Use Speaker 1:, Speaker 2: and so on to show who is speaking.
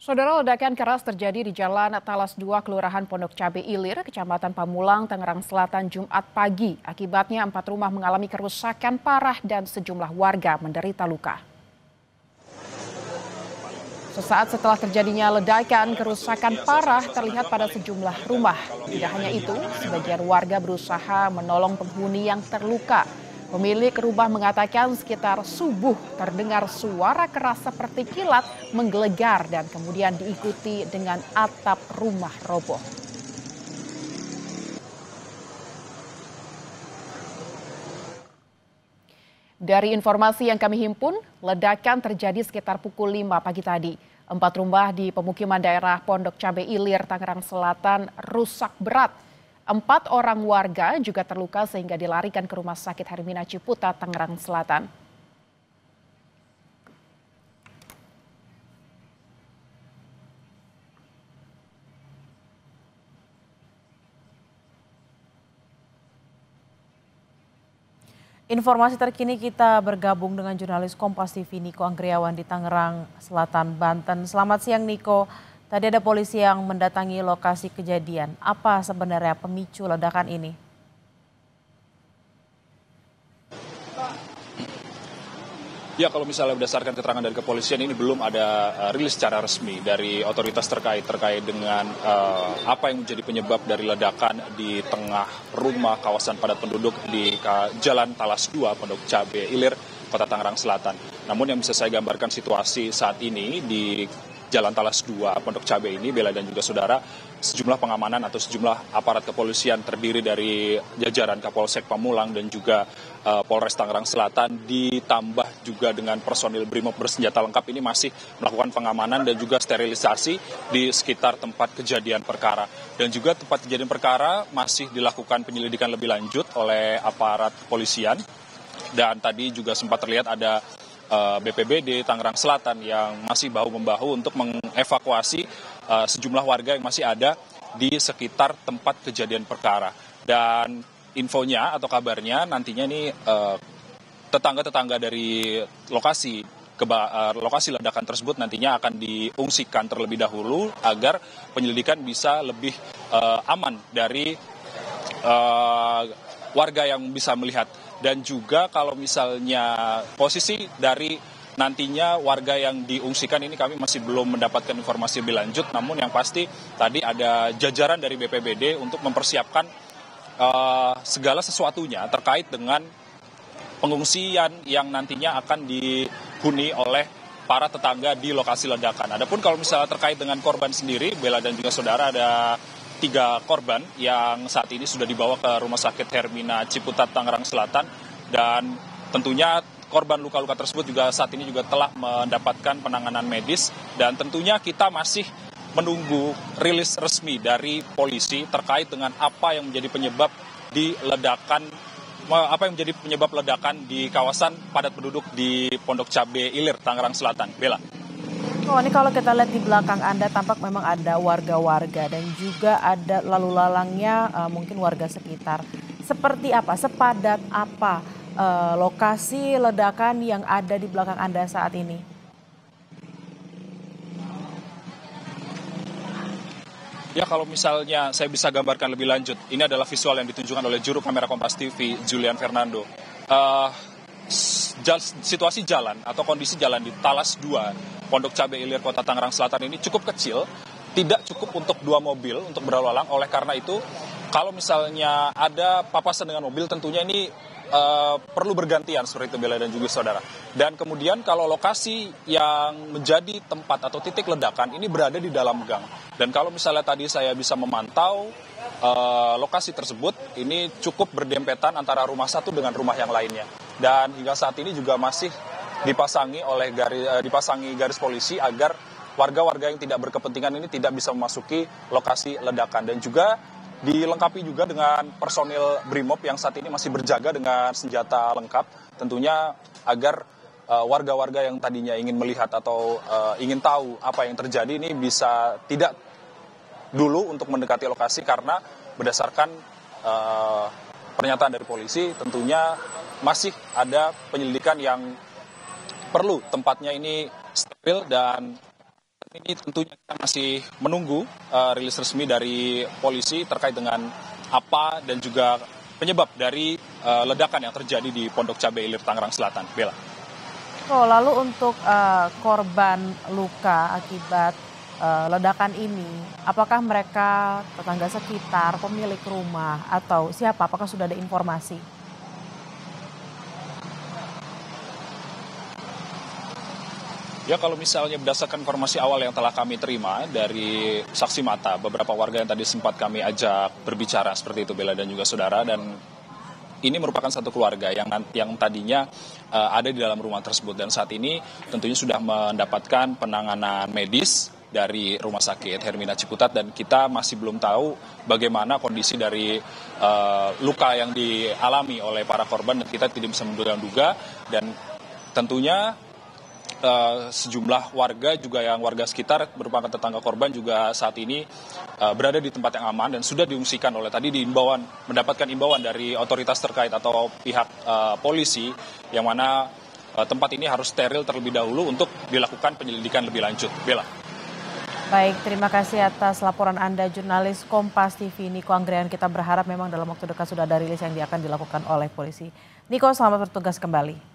Speaker 1: Saudara, ledakan keras terjadi di Jalan Talas 2, Kelurahan Pondok Cabe Ilir, Kecamatan Pamulang, Tangerang Selatan, Jumat pagi. Akibatnya 4 rumah mengalami kerusakan parah dan sejumlah warga menderita luka. Sesaat setelah terjadinya ledakan, kerusakan parah terlihat pada sejumlah rumah. Tidak hanya itu, sebagian warga berusaha menolong penghuni yang terluka. Pemilik rumah mengatakan sekitar subuh terdengar suara keras seperti kilat menggelegar dan kemudian diikuti dengan atap rumah roboh. Dari informasi yang kami himpun, ledakan terjadi sekitar pukul 5 pagi tadi. 4 rumah di pemukiman daerah Pondok Cabe Ilir, Tangerang Selatan rusak berat. 4 orang warga juga terluka sehingga dilarikan ke Rumah Sakit Hermina Ciputat, Tangerang Selatan.
Speaker 2: Informasi terkini kita bergabung dengan jurnalis Kompas TV Niko Anggriawan di Tangerang Selatan, Banten. Selamat siang Niko. Tadi ada polisi yang mendatangi lokasi kejadian. Apa sebenarnya pemicu ledakan ini?
Speaker 3: Ya, kalau misalnya berdasarkan keterangan dari kepolisian, ini belum ada rilis secara resmi dari otoritas terkait dengan apa yang menjadi penyebab dari ledakan di tengah rumah kawasan padat penduduk di Jalan Talas 2, Pondok Cabe Ilir, Kota Tangerang Selatan. Namun yang bisa saya gambarkan situasi saat ini di Jalan Talas 2, Pondok Cabe ini, Bella dan juga saudara, sejumlah pengamanan atau sejumlah aparat kepolisian terdiri dari jajaran Kapolsek Pamulang dan juga Polres Tangerang Selatan ditambah juga dengan personil BRIMOB bersenjata lengkap ini masih melakukan pengamanan dan juga sterilisasi di sekitar tempat kejadian perkara. Dan juga tempat kejadian perkara masih dilakukan penyelidikan lebih lanjut oleh aparat kepolisian. Dan tadi juga sempat terlihat ada BPBD Tangerang Selatan yang masih bahu-membahu untuk mengevakuasi sejumlah warga yang masih ada di sekitar tempat kejadian perkara. Dan infonya atau kabarnya nantinya ini tetangga-tetangga dari lokasi ledakan tersebut nantinya akan diungsikan terlebih dahulu agar penyelidikan bisa lebih aman dari warga yang bisa melihat. Dan juga kalau misalnya posisi dari nantinya warga yang diungsikan ini kami masih belum mendapatkan informasi lebih lanjut. Namun yang pasti tadi ada jajaran dari BPBD untuk mempersiapkan segala sesuatunya terkait dengan pengungsian yang nantinya akan dihuni oleh para tetangga di lokasi ledakan. Adapun kalau misalnya terkait dengan korban sendiri, Bella dan juga saudara, ada 3 korban yang saat ini sudah dibawa ke Rumah Sakit Hermina Ciputat, Tangerang Selatan, dan tentunya korban luka-luka tersebut juga saat ini juga telah mendapatkan penanganan medis, dan tentunya kita masih menunggu rilis resmi dari polisi terkait dengan apa yang menjadi penyebab ledakan di kawasan padat penduduk di Pondok Cabe Ilir, Tangerang Selatan. Bella.
Speaker 2: Oh, ini kalau kita lihat di belakang Anda tampak memang ada warga-warga dan juga ada lalu lalangnya mungkin warga sekitar. Seperti apa, sepadat apa lokasi ledakan yang ada di belakang Anda saat ini?
Speaker 3: Ya, kalau misalnya saya bisa gambarkan lebih lanjut, ini adalah visual yang ditunjukkan oleh juru kamera Kompas TV, Julian Fernando. Situasi jalan atau kondisi jalan di Talas 2, Pondok Cabe Ilir, Kota Tangerang Selatan ini cukup kecil, tidak cukup untuk 2 mobil untuk berlalu lalang. Oleh karena itu, kalau misalnya ada papasan dengan mobil, tentunya ini perlu bergantian seperti itu, Bella dan juga saudara. Dan kemudian kalau lokasi yang menjadi tempat atau titik ledakan ini berada di dalam gang. Dan kalau misalnya tadi saya bisa memantau lokasi tersebut, ini cukup berdempetan antara rumah satu dengan rumah yang lainnya. Dan hingga saat ini juga masih dipasangi garis polisi agar warga-warga yang tidak berkepentingan ini tidak bisa memasuki lokasi ledakan. Dan juga dilengkapi juga dengan personil BRIMOB yang saat ini masih berjaga dengan senjata lengkap, tentunya agar warga-warga yang tadinya ingin melihat atau ingin tahu apa yang terjadi ini bisa tidak dulu untuk mendekati lokasi, karena berdasarkan pernyataan dari polisi tentunya masih ada penyelidikan yang perlu tempatnya ini steril dan Ini tentunya kita masih menunggu rilis resmi dari polisi terkait dengan apa dan juga penyebab dari ledakan yang terjadi di Pondok Cabe Ilir, Tangerang Selatan. Bella.
Speaker 2: Oh, lalu untuk korban luka akibat ledakan ini, apakah mereka tetangga sekitar, pemilik rumah, atau siapa? Apakah sudah ada informasi?
Speaker 3: Ya, kalau misalnya berdasarkan informasi awal yang telah kami terima dari saksi mata, beberapa warga yang tadi sempat kami ajak berbicara seperti itu, Bella dan juga saudara, dan ini merupakan satu keluarga yang tadinya ada di dalam rumah tersebut, dan saat ini tentunya sudah mendapatkan penanganan medis dari Rumah Sakit Hermina Ciputat, dan kita masih belum tahu bagaimana kondisi dari luka yang dialami oleh para korban, dan kita tidak bisa menduga-duga. Dan tentunya sejumlah warga juga yang warga sekitar merupakan tetangga korban juga saat ini berada di tempat yang aman dan sudah diungsikan oleh tadi mendapatkan imbauan dari otoritas terkait atau pihak polisi, yang mana tempat ini harus steril terlebih dahulu untuk dilakukan penyelidikan lebih lanjut. Bella.
Speaker 2: Baik, terima kasih atas laporan Anda, jurnalis Kompas TV Niko Anggrian. Kita berharap memang dalam waktu dekat sudah ada rilis yang akan dilakukan oleh polisi. Niko, selamat bertugas kembali.